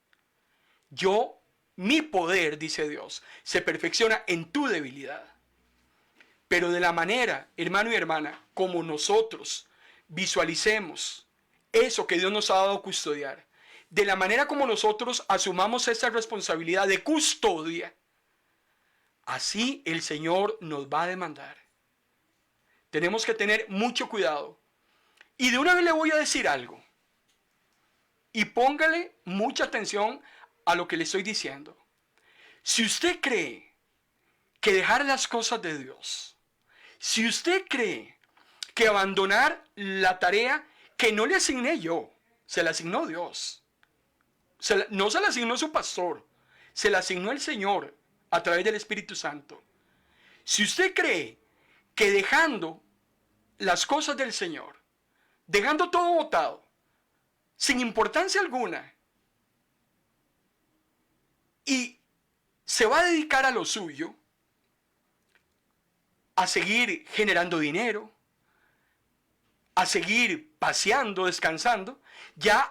Mi poder, dice Dios, se perfecciona en tu debilidad. Pero de la manera, hermano y hermana, como nosotros visualicemos eso que Dios nos ha dado a custodiar, de la manera como nosotros asumamos esa responsabilidad de custodia, así el Señor nos va a demandar. Tenemos que tener mucho cuidado. Y de una vez le voy a decir algo. Y póngale mucha atención a lo que le estoy diciendo. Si usted cree que dejar las cosas de Dios, si usted cree que abandonar la tarea que no le asigné yo, se la asignó Dios. No se la asignó su pastor, se la asignó el Señor a través del Espíritu Santo. Si usted cree que dejando las cosas del Señor, dejando todo botado, sin importancia alguna, y se va a dedicar a lo suyo, a seguir generando dinero, a seguir paseando, descansando, ya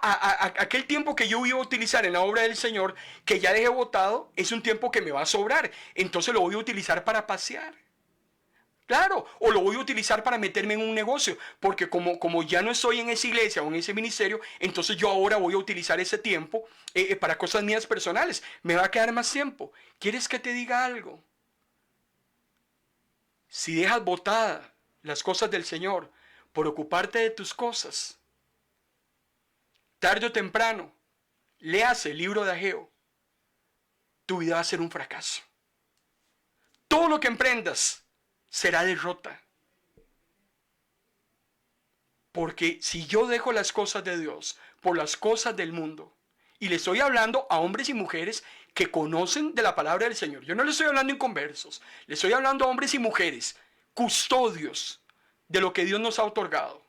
aquel tiempo que yo iba a utilizar en la obra del Señor, que ya dejé botado, es un tiempo que me va a sobrar. Entonces lo voy a utilizar para pasear. Claro, o lo voy a utilizar para meterme en un negocio, porque como ya no estoy en esa iglesia o en ese ministerio, entonces yo ahora voy a utilizar ese tiempo para cosas mías personales. Me va a quedar más tiempo. ¿Quieres que te diga algo? Si dejas botadas las cosas del Señor por ocuparte de tus cosas, tarde o temprano, léase el libro de Ageo, tu vida va a ser un fracaso. Todo lo que emprendas será derrota. Porque si yo dejo las cosas de Dios por las cosas del mundo, y le estoy hablando a hombres y mujeres que conocen de la palabra del Señor, yo no le estoy hablando inconversos, le estoy hablando a hombres y mujeres, custodios de lo que Dios nos ha otorgado.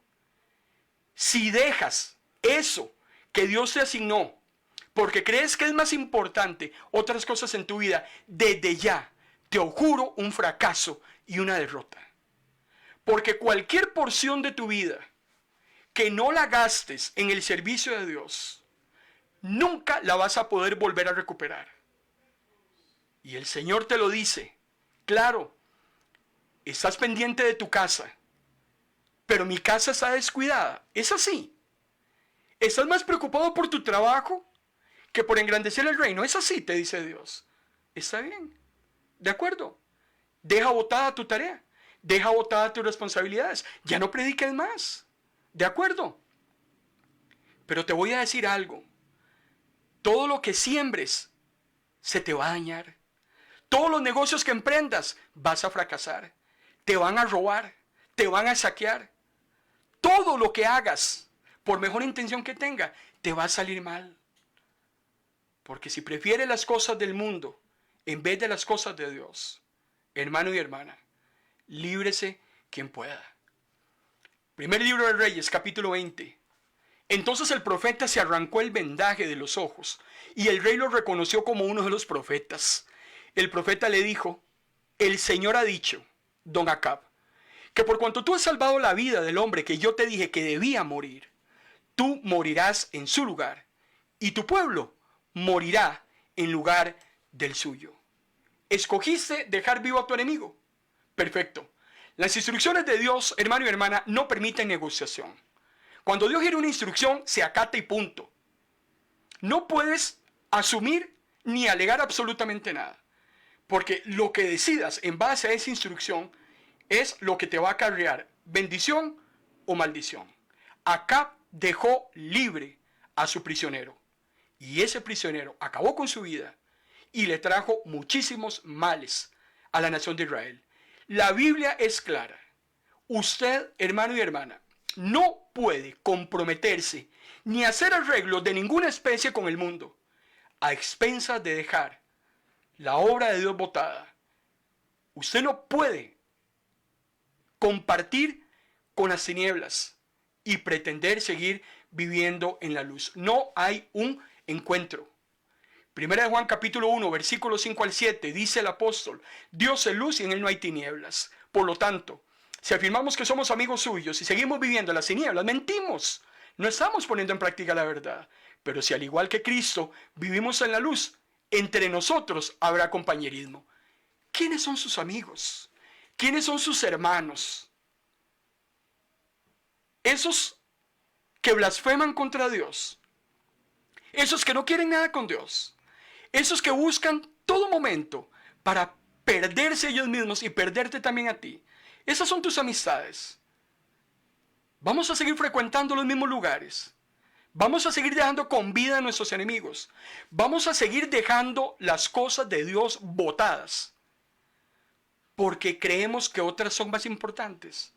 Si dejas eso que Dios te asignó, porque crees que es más importante otras cosas en tu vida, desde ya te auguro un fracaso y una derrota. Porque cualquier porción de tu vida que no la gastes en el servicio de Dios, nunca la vas a poder volver a recuperar. Y el Señor te lo dice, claro, estás pendiente de tu casa, pero mi casa está descuidada. Es así. Estás más preocupado por tu trabajo que por engrandecer el reino. Es así, te dice Dios. Está bien. De acuerdo. Deja botada tu tarea. Deja botada tus responsabilidades. Ya no prediques más. De acuerdo. Pero te voy a decir algo. Todo lo que siembres se te va a dañar. Todos los negocios que emprendas vas a fracasar. Te van a robar. Te van a saquear. Todo lo que hagas, por mejor intención que tenga, te va a salir mal. Porque si prefieres las cosas del mundo en vez de las cosas de Dios, hermano y hermana, líbrese quien pueda. Primer libro de Reyes, capítulo 20. Entonces el profeta se arrancó el vendaje de los ojos, y el rey lo reconoció como uno de los profetas. El profeta le dijo: el Señor ha dicho, don Acab, que por cuanto tú has salvado la vida del hombre que yo te dije que debía morir, tú morirás en su lugar, y tu pueblo morirá en lugar del suyo. ¿Escogiste dejar vivo a tu enemigo? Perfecto. Las instrucciones de Dios, hermano y hermana, no permiten negociación. Cuando Dios quiere una instrucción, se acata y punto. No puedes asumir ni alegar absolutamente nada, porque lo que decidas en base a esa instrucción es lo que te va a acarrear bendición o maldición. Acab dejó libre a su prisionero, y ese prisionero acabó con su vida y le trajo muchísimos males a la nación de Israel. La Biblia es clara. Usted, hermano y hermana, no puede comprometerse ni hacer arreglos de ninguna especie con el mundo a expensas de dejar la obra de Dios botada. Usted no puede compartir con las tinieblas y pretender seguir viviendo en la luz. No hay un encuentro. Primera de Juan capítulo 1, versículos 5 al 7, dice el apóstol: Dios es luz y en él no hay tinieblas. Por lo tanto, si afirmamos que somos amigos suyos y seguimos viviendo en las tinieblas, mentimos. No estamos poniendo en práctica la verdad. Pero si al igual que Cristo vivimos en la luz, entre nosotros habrá compañerismo. ¿Quiénes son sus amigos? ¿Quiénes son sus hermanos? Esos que blasfeman contra Dios. Esos que no quieren nada con Dios. Esos que buscan todo momento para perderse ellos mismos y perderte también a ti. Esas son tus amistades. Vamos a seguir frecuentando los mismos lugares. Vamos a seguir dejando con vida a nuestros enemigos. Vamos a seguir dejando las cosas de Dios botadas, porque creemos que otras son más importantes.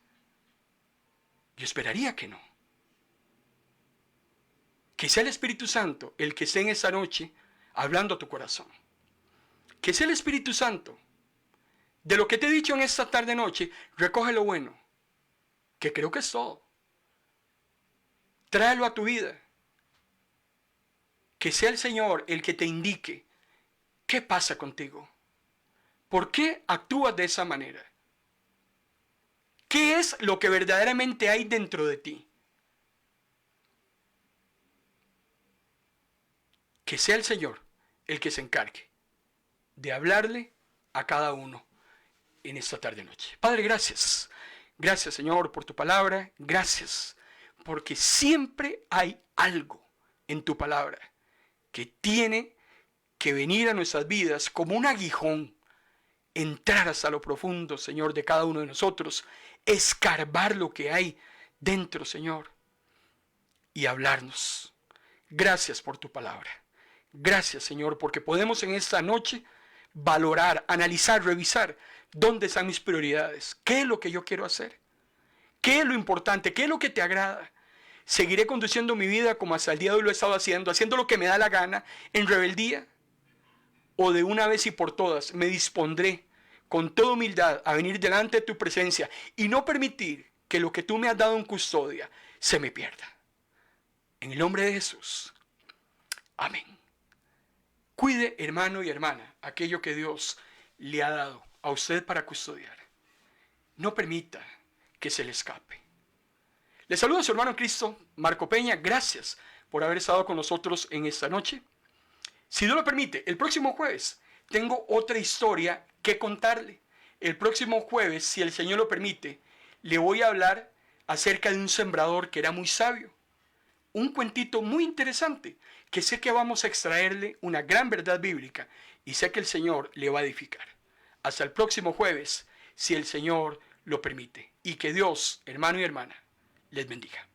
Yo esperaría que no. Que sea el Espíritu Santo el que esté en esta noche hablando a tu corazón. Que sea el Espíritu Santo. De lo que te he dicho en esta tarde-noche, recoge lo bueno, que creo que es todo. Tráelo a tu vida. Que sea el Señor el que te indique qué pasa contigo. ¿Por qué actúas de esa manera? ¿Qué es lo que verdaderamente hay dentro de ti? Que sea el Señor el que se encargue de hablarle a cada uno en esta tarde-noche. Padre, gracias. Gracias, Señor, por tu palabra. Gracias, porque siempre hay algo en tu palabra que tiene que venir a nuestras vidas como un aguijón, entrar hasta lo profundo, Señor, de cada uno de nosotros, escarbar lo que hay dentro, Señor, y hablarnos. Gracias por tu palabra. Gracias, Señor, porque podemos en esta noche valorar, analizar, revisar dónde están mis prioridades, qué es lo que yo quiero hacer, qué es lo importante, qué es lo que te agrada. ¿Seguiré conduciendo mi vida como hasta el día de hoy lo he estado haciendo lo que me da la gana, en rebeldía? ¿O de una vez y por todas me dispondré con toda humildad a venir delante de tu presencia y no permitir que lo que tú me has dado en custodia se me pierda? En el nombre de Jesús. Amén. Cuide, hermano y hermana, aquello que Dios le ha dado a usted para custodiar. No permita que se le escape. Le saluda a su hermano en Cristo, Marco Peña. Gracias por haber estado con nosotros en esta noche. Si Dios lo permite, el próximo jueves tengo otra historia que contarle. El próximo jueves, si el Señor lo permite, le voy a hablar acerca de un sembrador que era muy sabio. Un cuentito muy interesante que sé que vamos a extraerle una gran verdad bíblica y sé que el Señor le va a edificar. Hasta el próximo jueves, si el Señor lo permite. Y que Dios, hermano y hermana, les bendiga.